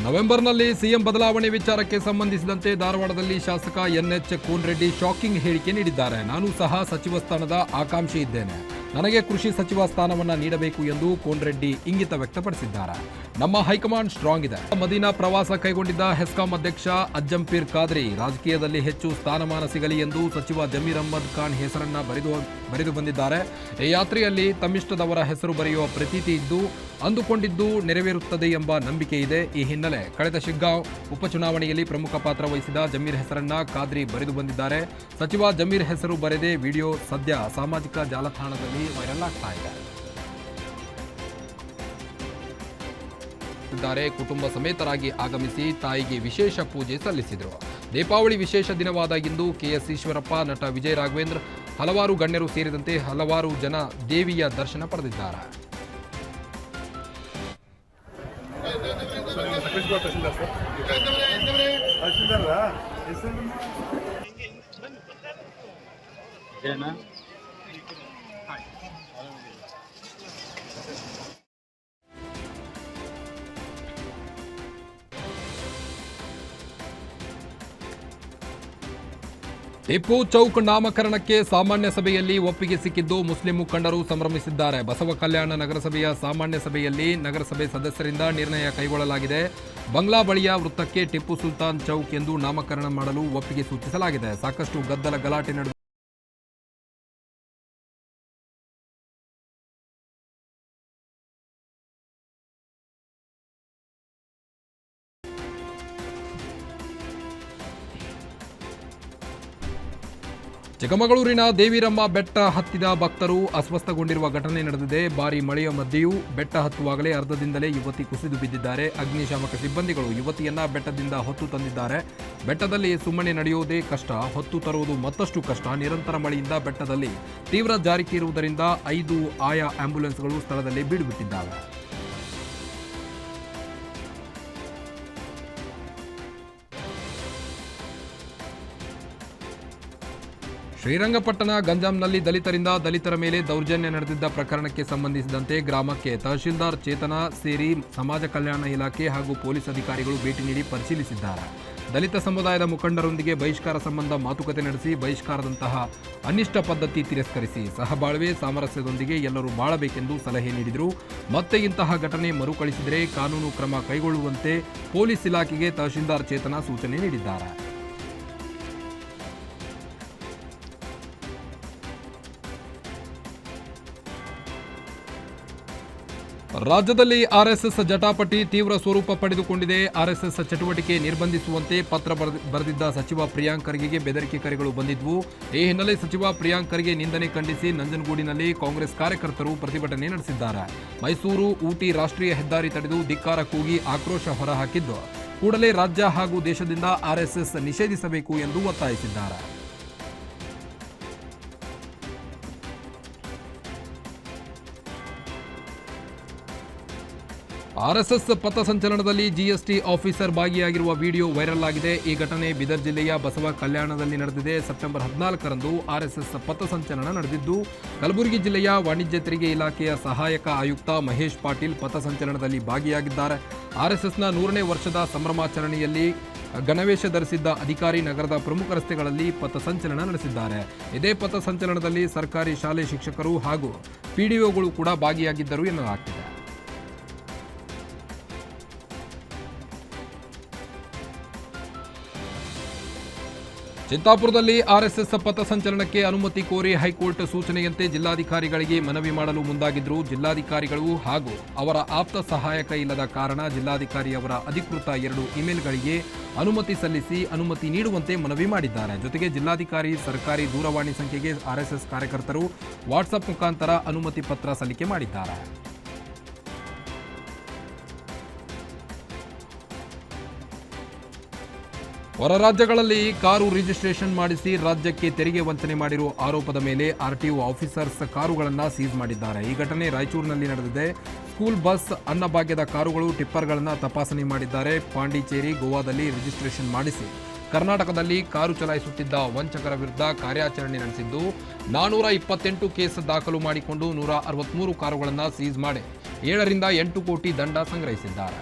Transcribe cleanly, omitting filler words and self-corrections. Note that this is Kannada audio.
ನವೆಂಬರ್ನಲ್ಲಿ ಸಿಎಂ ಬದಲಾವಣೆ ವಿಚಾರಕ್ಕೆ ಸಂಬಂಧಿಸಿದಂತೆ ಧಾರವಾಡದಲ್ಲಿ ಶಾಸಕ ಎನ್ಎಚ್ ಕೋನರೆಡ್ಡಿ ಶಾಕಿಂಗ್ ಹೇಳಿಕೆ ನೀಡಿದ್ದಾರೆ. ನಾನು ಸಹ ಸಚಿವ ಸ್ಥಾನದ ಆಕಾಂಕ್ಷಿ ಇದ್ದೇನೆ. ನನಗೆ ಕೃಷಿ ಸಚಿವ ಸ್ಥಾನವನ್ನು ನೀಡಬೇಕು ಎಂದು ಕೋನರೆಡ್ಡಿ ಇಂಗಿತ ವ್ಯಕ್ತಪಡಿಸಿದ್ದಾರೆ. ನಮ್ಮ ಹೈಕಮಾಂಡ್ ಸ್ಟ್ರಾಂಗ್ ಇದೆ. ಮದೀನಾ ಪ್ರವಾಸ ಕೈಗೊಂಡಿದ್ದ ಹೆಸ್ಕಾಂ ಅಧ್ಯಕ್ಷ ಅಜ್ಜಂಪೀರ್ ಖಾದ್ರಿ ರಾಜಕೀಯದಲ್ಲಿ ಹೆಚ್ಚು ಸ್ಥಾನಮಾನ ಸಿಗಲಿ ಎಂದು ಸಚಿವ ಜಮೀರ್ ಅಹ್ಮದ್ ಖಾನ್ ಹೆಸರನ್ನ ಬರೆದು ಬಂದಿದ್ದಾರೆ. ಈ ಯಾತ್ರೆಯಲ್ಲಿ ತಮ್ಮಿಷ್ಟದವರ ಹೆಸರು ಬರೆಯುವ ಪ್ರತೀತಿ ಇದ್ದು ಅಂದುಕೊಂಡಿದ್ದು ನೆರವೇರುತ್ತದೆ ಎಂಬ ನಂಬಿಕೆ ಇದೆ. ಈ ಹಿನ್ನೆಲೆ ಕಳೆದ ಶಿಗ್ಗಾಂವ್ ಉಪಚುನಾವಣೆಯಲ್ಲಿ ಪ್ರಮುಖ ಪಾತ್ರ ವಹಿಸಿದ ಜಮೀರ್ ಹೆಸರನ್ನ ಖಾದ್ರಿ ಬರೆದು ಬಂದಿದ್ದಾರೆ. ಸಚಿವ ಜಮೀರ್ ಹೆಸರು ಬರೆದೇ ವಿಡಿಯೋ ಸದ್ಯ ಸಾಮಾಜಿಕ ಜಾಲತಾಣದಲ್ಲಿ ವೈರಲ್ ಆಗ್ತಾ ಇದೆ. ಕುಟುಂಬ ಸಮೇತರಾಗಿ ಆಗಮಿಸಿ ತಾಯಿಗೆ ವಿಶೇಷ ಪೂಜೆ ಸಲ್ಲಿಸಿದರು. ದೀಪಾವಳಿ ವಿಶೇಷ ದಿನವಾದ ಇಂದು ಕೆಎಸ್ ಈಶ್ವರಪ್ಪ, ನಟ ವಿಜಯ್ ರಾಘವೇಂದ್ರ, ಹಲವಾರು ಗಣ್ಯರು ಸೇರಿದಂತೆ ಹಲವಾರು ಜನ ದೇವಿಯ ದರ್ಶನ ಪಡೆದಿದ್ದಾರೆ. ಟಿಪ್ಪು ಚೌಕ್ ನಾಮಕರಣಕ್ಕೆ ಸಾಮಾನ್ಯ ಸಭೆಯಲ್ಲಿ ಒಪ್ಪಿಗೆ ಸಿಕ್ಕಿದ್ದು ಮುಸ್ಲಿಂ ಮುಖಂಡರು ಸಂಭ್ರಮಿಸಿದ್ದಾರೆ. ಬಸವ ಕಲ್ಯಾಣ ನಗರಸಭೆಯ ಸಾಮಾನ್ಯ ಸಭೆಯಲ್ಲಿ ನಗರಸಭೆ ಸದಸ್ಯರಿಂದ ನಿರ್ಣಯ ಕೈಗೊಳ್ಳಲಾಗಿದೆ. ಬಂಗ್ಲಾ ಬಳಿಯ ವೃತ್ತಕ್ಕೆ ಟಿಪ್ಪು ಸುಲ್ತಾನ್ ಚೌಕ್ ಎಂದು ನಾಮಕರಣ ಮಾಡಲು ಒಪ್ಪಿಗೆ ಸೂಚಿಸಲಾಗಿದೆ. ಸಾಕಷ್ಟು ಗದ್ದಲ ಗಲಾಟೆ ನಡೆದ ಚಿಕ್ಕಮಗಳೂರಿನ ದೇವಿರಮ್ಮ ಬೆಟ್ಟ ಹತ್ತಿದ ಭಕ್ತರು ಅಸ್ವಸ್ಥಗೊಂಡಿರುವ ಘಟನೆ ನಡೆದಿದೆ. ಭಾರೀ ಮಳೆಯ ಮಧ್ಯೆಯೂ ಬೆಟ್ಟ ಹತ್ತುವಾಗಲೇ ಅರ್ಧದಿಂದಲೇ ಯುವತಿ ಕುಸಿದು ಬಿದ್ದಿದ್ದಾರೆ. ಅಗ್ನಿಶಾಮಕ ಸಿಬ್ಬಂದಿಗಳು ಯುವತಿಯನ್ನ ಬೆಟ್ಟದಿಂದ ಹೊತ್ತು ತಂದಿದ್ದಾರೆ. ಬೆಟ್ಟದಲ್ಲಿ ಸುಮ್ಮನೆ ನಡೆಯುವುದೇ ಕಷ್ಟ, ಹೊತ್ತು ತರುವುದು ಮತ್ತಷ್ಟು ಕಷ್ಟ. ನಿರಂತರ ಮಳೆಯಿಂದ ಬೆಟ್ಟದಲ್ಲಿ ತೀವ್ರ ಜಾರಿಕೆ ಇರುವುದರಿಂದ 5 ಆಯಾ ಆಂಬ್ಯುಲೆನ್ಸ್ಗಳು ಸ್ಥಳದಲ್ಲಿ ಬೀಡುಬಿಟ್ಟಿದ್ದಾವೆ. ಶ್ರೀರಂಗಪಟ್ಟಣ ಗಂಜಾಂನಲ್ಲಿ ದಲಿತರ ಮೇಲೆ ದೌರ್ಜನ್ಯ ನಡೆದಿದ್ದ ಪ್ರಕರಣಕ್ಕೆ ಸಂಬಂಧಿಸಿದಂತೆ ಗ್ರಾಮಕ್ಕೆ ತಹಶೀಲ್ದಾರ್ ಚೇತನ ಸೇರಿ ಸಮಾಜ ಕಲ್ಯಾಣ ಇಲಾಖೆ ಹಾಗೂ ಪೊಲೀಸ್ ಅಧಿಕಾರಿಗಳು ಭೇಟಿ ನೀಡಿ ಪರಿಶೀಲಿಸಿದ್ದಾರೆ. ದಲಿತ ಸಮುದಾಯದ ಮುಖಂಡರೊಂದಿಗೆ ಬಹಿಷ್ಕಾರ ಸಂಬಂಧ ಮಾತುಕತೆ ನಡೆಸಿ ಬಹಿಷ್ಕಾರದಂತಹ ಅನಿಷ್ಟ ಪದ್ಧತಿ ತಿರಸ್ಕರಿಸಿ ಸಹಬಾಳ್ವೆ ಸಾಮರಸ್ಯದೊಂದಿಗೆ ಎಲ್ಲರೂ ಬಾಳಬೇಕೆಂದು ಸಲಹೆ ನೀಡಿದರು. ಮತ್ತೆ ಇಂತಹ ಘಟನೆ ಮರುಕಳಿಸಿದರೆ ಕಾನೂನು ಕ್ರಮ ಕೈಗೊಳ್ಳುವಂತೆ ಪೊಲೀಸ್ ಇಲಾಖೆಗೆ ತಹಶೀಲ್ದಾರ್ ಚೇತನ ಸೂಚನೆ ನೀಡಿದ್ದಾರೆ. ರಾಜ್ಯದಲ್ಲಿ ಆರ್ಎಸ್ಎಸ್ ಜಟಾಪಟಿ ತೀವ್ರ ಸ್ವರೂಪ ಪಡೆದುಕೊಂಡಿದೆ. ಆರ್ಎಸ್ಎಸ್ ಚಟುವಟಿಕೆ ನಿರ್ಬಂಧಿಸುವಂತೆ ಪತ್ರ ಬರೆದಿದ್ದ ಸಚಿವ ಪ್ರಿಯಾಂಕ್ ಖರ್ಗೆಗೆ ಬೆದರಿಕೆ ಕರೆಗಳು ಬಂದಿದ್ವು. ಈ ಹಿನ್ನೆಲೆ ಸಚಿವ ಪ್ರಿಯಾಂಕ್ ಖರ್ಗೆ ನಿಂದನೆ ಖಂಡಿಸಿ ನಂಜನಗೂಡಿನಲ್ಲಿ ಕಾಂಗ್ರೆಸ್ ಕಾರ್ಯಕರ್ತರು ಪ್ರತಿಭಟನೆ ನಡೆಸಿದ್ದಾರೆ. ಮೈಸೂರು ಊಟಿ ರಾಷ್ಟ್ರೀಯ ಹೆದ್ದಾರಿ ತಡೆದು ಧಿಕ್ಕಾರ ಕೂಗಿ ಆಕ್ರೋಶ ಹೊರಹಾಕಿದ್ದು ಕೂಡಲೇ ರಾಜ್ಯ ಹಾಗೂ ದೇಶದಿಂದ ಆರ್ಎಸ್ಎಸ್ ನಿಷೇಧಿಸಬೇಕು ಎಂದು ಒತ್ತಾಯಿಸಿದ್ದಾರೆ. ಆರ್ಎಸ್ಎಸ್ ಪಥಸಂಚಲನದಲ್ಲಿ ಜಿಎಸ್ಟಿ ಆಫೀಸರ್ ಭಾಗಿಯಾಗಿರುವ ವಿಡಿಯೋ ವೈರಲ್ ಆಗಿದೆ. ಈ ಘಟನೆ ಬೀದರ್ ಜಿಲ್ಲೆಯ ಬಸವ ಕಲ್ಯಾಣದಲ್ಲಿ ನಡೆದಿದೆ. ಸೆಪ್ಟೆಂಬರ್ 14ರಂದು ಆರ್ಎಸ್ಎಸ್ ಪಥಸಂಚಲನ ನಡೆದಿದ್ದು ಕಲಬುರಗಿ ಜಿಲ್ಲೆಯ ವಾಣಿಜ್ಯ ತೆರಿಗೆ ಇಲಾಖೆಯ ಸಹಾಯಕ ಆಯುಕ್ತ ಮಹೇಶ್ ಪಾಟೀಲ್ ಪಥಸಂಚಲನದಲ್ಲಿ ಭಾಗಿಯಾಗಿದ್ದಾರೆ. ಆರ್ಎಸ್ಎಸ್ನ 100ನೇ ವರ್ಷದ ಸಂಭ್ರಮಾಚರಣೆಯಲ್ಲಿ ಗಣವೇಶ ಧರಿಸಿದ್ದ ಅಧಿಕಾರಿ ನಗರದ ಪ್ರಮುಖ ರಸ್ತೆಗಳಲ್ಲಿ ಪಥಸಂಚಲನ ನಡೆಸಿದ್ದಾರೆ. ಇದೇ ಪಥಸಂಚಲನದಲ್ಲಿ ಸರ್ಕಾರಿ ಶಾಲೆ ಶಿಕ್ಷಕರು ಹಾಗೂ ಪಿಡಿಒಗಳು ಕೂಡ ಭಾಗಿಯಾಗಿದ್ದರು ಎನ್ನಲಾಗ್ತಿದೆ. ಚಿತ್ತಾಪುರದಲ್ಲಿ ಆರ್ಎಸ್ಎಸ್ ಪಥಸಂಚಲನಕ್ಕೆ ಅನುಮತಿ ಕೋರಿ ಹೈಕೋರ್ಟ್ ಸೂಚನೆಯಂತೆ ಜಿಲ್ಲಾಧಿಕಾರಿಗಳಿಗೆ ಮನವಿ ಮಾಡಲು ಮುಂದಾಗಿದ್ದರು. ಜಿಲ್ಲಾಧಿಕಾರಿಗಳು ಹಾಗೂ ಅವರ ಆಪ್ತ ಸಹಾಯಕ ಇಲ್ಲದ ಕಾರಣ ಜಿಲ್ಲಾಧಿಕಾರಿ ಅವರ ಅಧಿಕೃತ 2 ಇಮೇಲ್ಗಳಿಗೆ ಅನುಮತಿ ಸಲ್ಲಿಸಿ ಅನುಮತಿ ನೀಡುವಂತೆ ಮನವಿ ಮಾಡಿದ್ದಾರೆ. ಜೊತೆಗೆ ಜಿಲ್ಲಾಧಿಕಾರಿ ಸರ್ಕಾರಿ ದೂರವಾಣಿ ಸಂಖ್ಯೆಗೆ ಆರ್ಎಸ್ಎಸ್ ಕಾರ್ಯಕರ್ತರು ವಾಟ್ಸ್ಆಪ್ ಮುಖಾಂತರ ಅನುಮತಿ ಪತ್ರ ಸಲ್ಲಿಕೆ ಮಾಡಿದ್ದಾರೆ. ಹೊರ ರಾಜ್ಯಗಳಲ್ಲಿ ಕಾರು ರಿಜಿಸ್ಟ್ರೇಷನ್ ಮಾಡಿಸಿ ರಾಜ್ಯಕ್ಕೆ ತೆರಿಗೆ ವಂಚನೆ ಮಾಡಿರುವ ಆರೋಪದ ಮೇಲೆ ಆರ್ಟಿಒ ಆಫೀಸರ್ಸ್ ಕಾರುಗಳನ್ನು ಸೀಸ್ ಮಾಡಿದ್ದಾರೆ. ಈ ಘಟನೆ ರಾಯಚೂರಿನಲ್ಲಿ ನಡೆದಿದೆ. ಸ್ಕೂಲ್ ಬಸ್, ಅನ್ನಭಾಗ್ಯದ ಕಾರುಗಳು, ಟಿಪ್ಪರ್ಗಳನ್ನು ತಪಾಸಣೆ ಮಾಡಿದ್ದಾರೆ. ಪಾಂಡಿಚೇರಿ, ಗೋವಾದಲ್ಲಿ ರಿಜಿಸ್ಟ್ರೇಷನ್ ಮಾಡಿಸಿ ಕರ್ನಾಟಕದಲ್ಲಿ ಕಾರು ಚಲಾಯಿಸುತ್ತಿದ್ದ ವಂಚಕರ ವಿರುದ್ಧ ಕಾರ್ಯಾಚರಣೆ ನಡೆಸಿದ್ದು 428 ಕೇಸ್ ದಾಖಲು ಮಾಡಿಕೊಂಡು 163 ಕಾರುಗಳನ್ನು ಸೀಸ್ ಮಾಡಿ 7 ರಿಂದ 8 ಕೋಟಿ ದಂಡ ಸಂಗ್ರಹಿಸಿದ್ದಾರೆ.